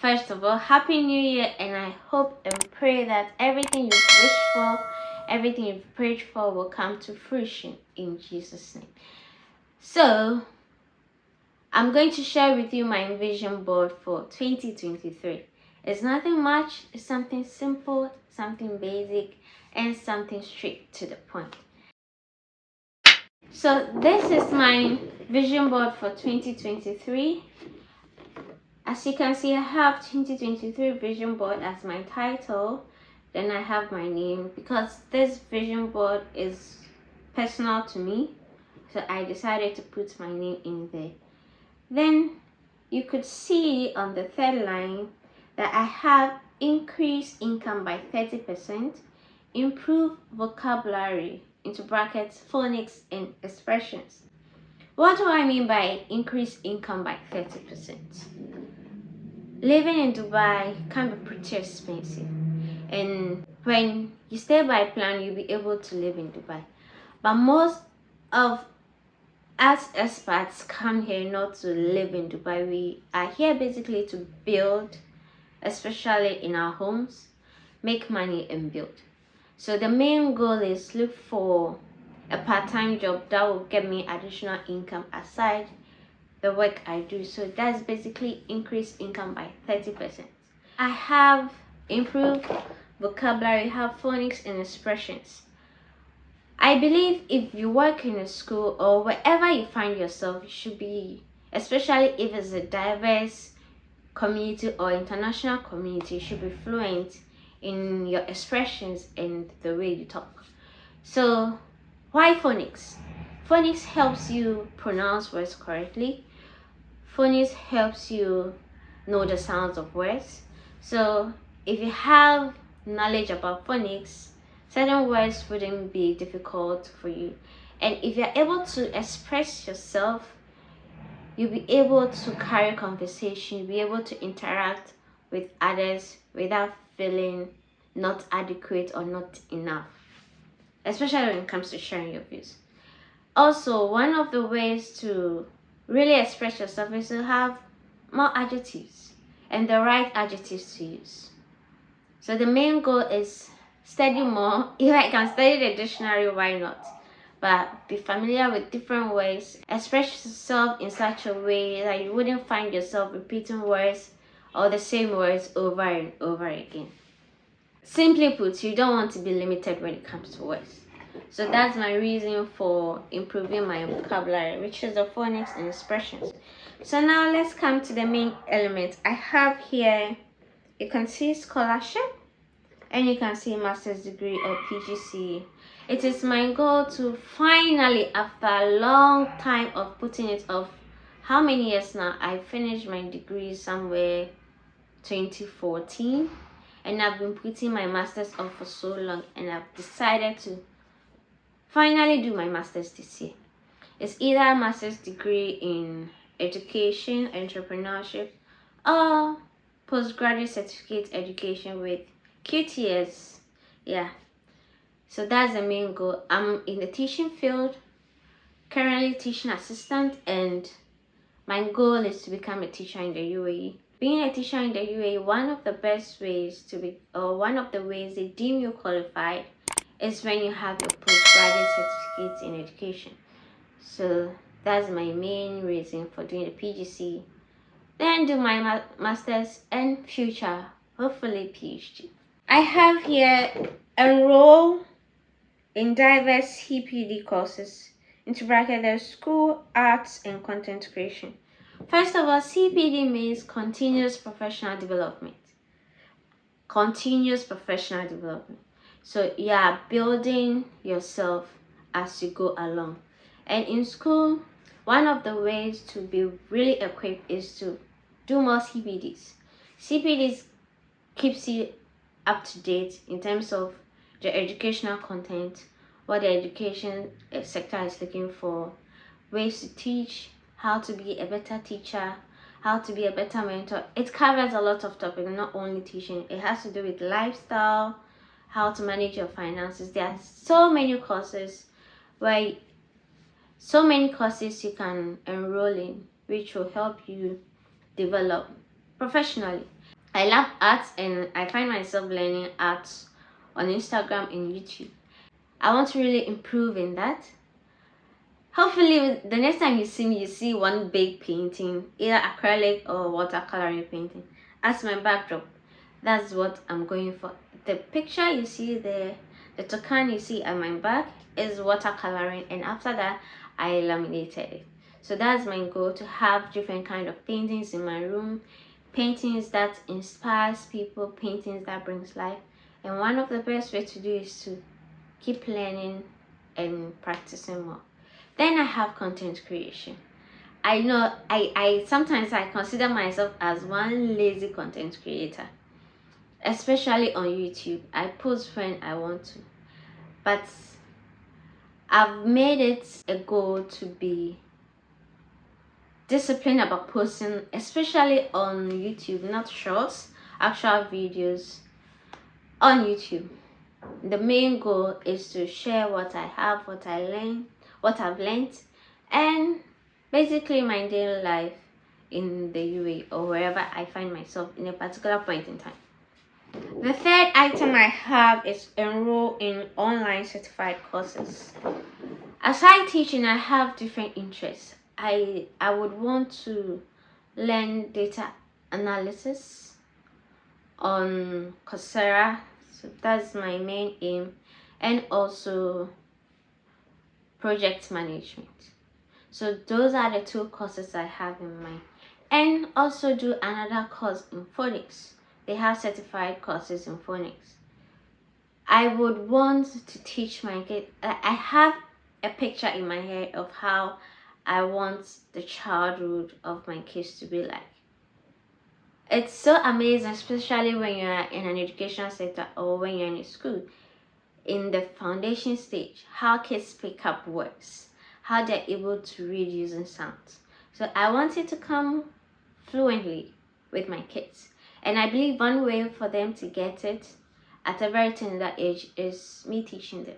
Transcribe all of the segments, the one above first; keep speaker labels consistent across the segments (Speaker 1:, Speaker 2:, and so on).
Speaker 1: First of all, Happy New Year, and I hope and pray that everything you've wished for, everything you've prayed for will come to fruition in Jesus' name. So, I'm going to share with you my vision board for 2023. It's nothing much, it's something simple, something basic, and something straight to the point. So, this is my vision board for 2023. As you can see, I have 2023 vision board as my title. Then I have my name because this vision board is personal to me. So I decided to put my name in there. Then you could see on the third line that I have increased income by 30%, improve vocabulary into brackets, phonics and expressions. What do I mean by increased income by 30%? Living in Dubai can be pretty expensive, and when you stay by plan, you'll be able to live in Dubai. But most of us expats come here not to live in Dubai. We are here basically to build, especially in our homes, make money and build. So the main goal is look for a part-time job that will get me additional income aside the work I do. So that's basically increased income by 30%. I have improved vocabulary, have phonics and expressions. I believe if you work in a school or wherever you find yourself, you should be, especially if it's a diverse community or international community, you should be fluent in your expressions and the way you talk. So why phonics? Phonics helps you pronounce words correctly. Phonics helps you know the sounds of words. So if you have knowledge about phonics, certain words wouldn't be difficult for you. And if you're able to express yourself, you'll be able to carry conversation, you'll be able to interact with others without feeling not adequate or not enough, especially when it comes to sharing your views. Also, one of the ways to really express yourself is to have more adjectives and the right adjectives to use. So the main goal is study more. If I can study the dictionary, why not? But be familiar with different ways. Express yourself in such a way that you wouldn't find yourself repeating words or the same words over and over again. Simply put, you don't want to be limited when it comes to words. So that's my reason for improving my vocabulary, which is the phonics and expressions. So now let's come to the main element. I have here, you can see scholarship and you can see master's degree or PGC. It is my goal to finally, after a long time of putting it off, how many years now? I finished my degree somewhere 2014, and I've been putting my master's off for so long, and I've decided to finally do my master's this year. It's either a master's degree in education, entrepreneurship, or postgraduate certificate education with QTS. Yeah, so that's the main goal. I'm in the teaching field, currently teaching assistant, and my goal is to become a teacher in the UAE. Being a teacher in the UAE, one of the best ways to be, or one of the ways they deem you qualified, is when you have your postgraduate certificate in education. So that's my main reason for doing the PGC. Then do my master's and future, hopefully PhD. I have here enroll in diverse CPD courses, into bracket there's school, arts and content creation. First of all, CPD means continuous professional development. Continuous professional development. So you are building yourself as you go along. And in school, one of the ways to be really equipped is to do more CPDs. CPDs keeps you up to date in terms of the educational content, what the education sector is looking for, ways to teach, how to be a better teacher, how to be a better mentor. It covers a lot of topics, not only teaching. It has to do with lifestyle, how to manage your finances. There are so many courses you can enroll in, which will help you develop professionally. I love art and I find myself learning art on Instagram and YouTube. I want to really improve in that. Hopefully the next time you see me, you see one big painting, either acrylic or watercoloring painting as my backdrop. That's what I'm going for. The picture you see there, the toucan you see at my back, is watercoloring, and after that I laminated it. So that's my goal, to have different kind of paintings in my room, paintings that inspires people, paintings that brings life. And one of the best way to do is to keep learning and practicing more. Then I have content creation. I know I sometimes I consider myself as one lazy content creator, especially on YouTube. I post when I want to, but I've made it a goal to be disciplined about posting, especially on YouTube, not shorts, actual videos on YouTube. The main goal is to share what I have, what I learned, what I've learned, and basically my daily life in the UAE or wherever I find myself in a particular point in time. The third item I have is enroll in online certified courses. Aside teaching, I have different interests. I would want to learn data analysis on Coursera, so that's my main aim, and also project management. So those are the two courses I have in mind. And also do another course in phonics. They have certified courses in phonics. I would want to teach my kids. I have a picture in my head of how I want the childhood of my kids to be like. It's so amazing, especially when you're in an education sector or when you're in a school, in the foundation stage, how kids pick up words, how they're able to read using sounds. So I want it to come fluently with my kids. And I believe one way for them to get it at a very tender age is me teaching them.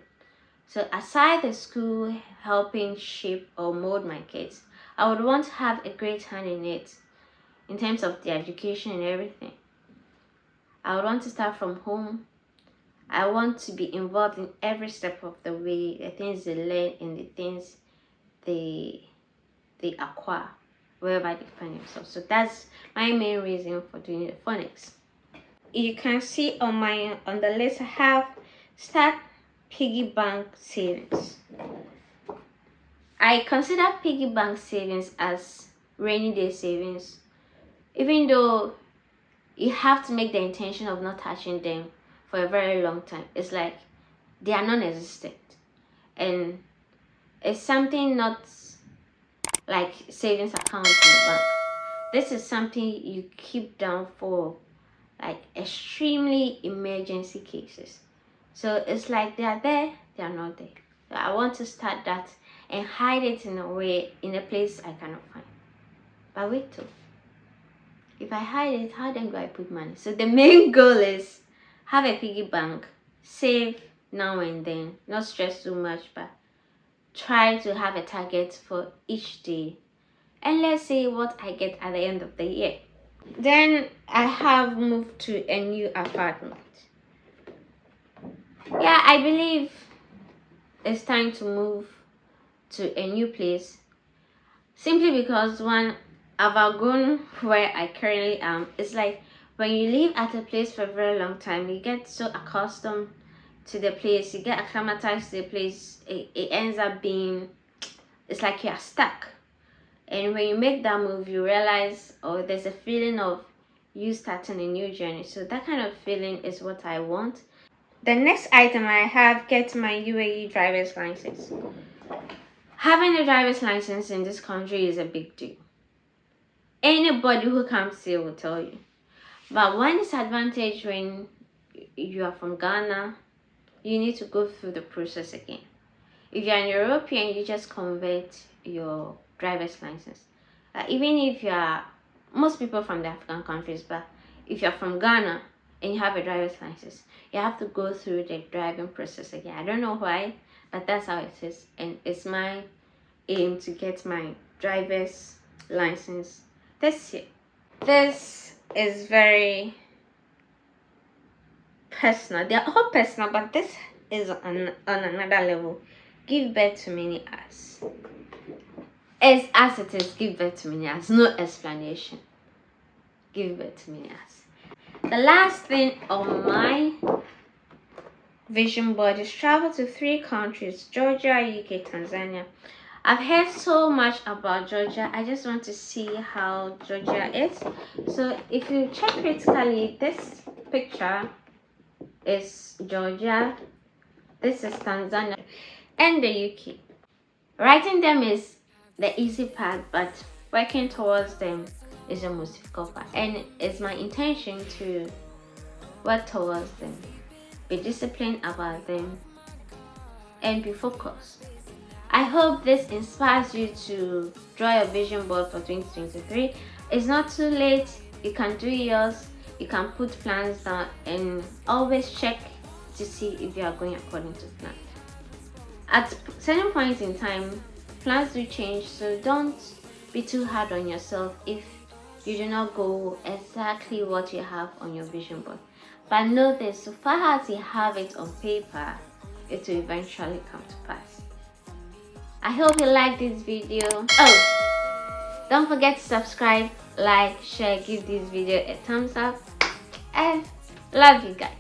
Speaker 1: So aside the school helping shape or mold my kids, I would want to have a great hand in it in terms of their education and everything. I would want to start from home. I want to be involved in every step of the way, the things they learn and the things they acquire wherever they find themselves. So that's my main reason for doing the phonics. You can see on the list I have start piggy bank savings. I consider piggy bank savings as rainy day savings, even though you have to make the intention of not touching them for a very long time. It's like they are non-existent, and it's something not like savings account in the bank. This is something you keep down for like extremely emergency cases. So it's like they are there, they are not there. So I want to start that and hide it in a place I cannot find. But wait till, if I hide it, how then do I put money? So the main goal is have a piggy bank, save now and then, not stress too much, but try to have a target for each day, and let's see what I get at the end of the year. Then I have moved to a new apartment. Yeah, I believe it's time to move to a new place, simply because one, I've outgrown where I currently am. It's like when you live at a place for a very long time, you get so accustomed to the place, you get acclimatized to the place, it ends up being, it's like you're stuck. And when you make that move, you realize, oh, there's a feeling of you starting a new journey. So that kind of feeling is what I want. The next item I have, get my UAE driver's license. Having a driver's license in this country is a big deal. Anybody who comes here will tell you. But one disadvantage when you are from Ghana, you need to go through the process again. If you're an European, you just convert your driver's license. Even if you are, most people from the African countries, but if you're from Ghana and you have a driver's license, you have to go through the driving process again. I don't know why, but that's how it is. And it's my aim to get my driver's license this year. This is very personal. They're all personal, but this is on another level. Give birth to many as. As it is, give birth to many as. No explanation. Give birth to many as. The last thing on my vision board is travel to 3 countries: Georgia, UK, Tanzania. I've heard so much about Georgia. I just want to see how Georgia is. So if you check critically, this picture is Georgia, this is Tanzania, and the UK. Writing them is the easy part, but working towards them is the most difficult part. And it's my intention to work towards them, be disciplined about them, and be focused. I hope this inspires you to draw your vision board for 2023. It's not too late. You can do yours. You can put plans down and always check to see if you are going according to plan. At certain points in time, plans do change, so don't be too hard on yourself if you do not go exactly what you have on your vision board. But know this, so far as you have it on paper, it will eventually come to pass. I hope you like this video. Oh, don't forget to subscribe, like, share, give this video a thumbs up, and love you guys.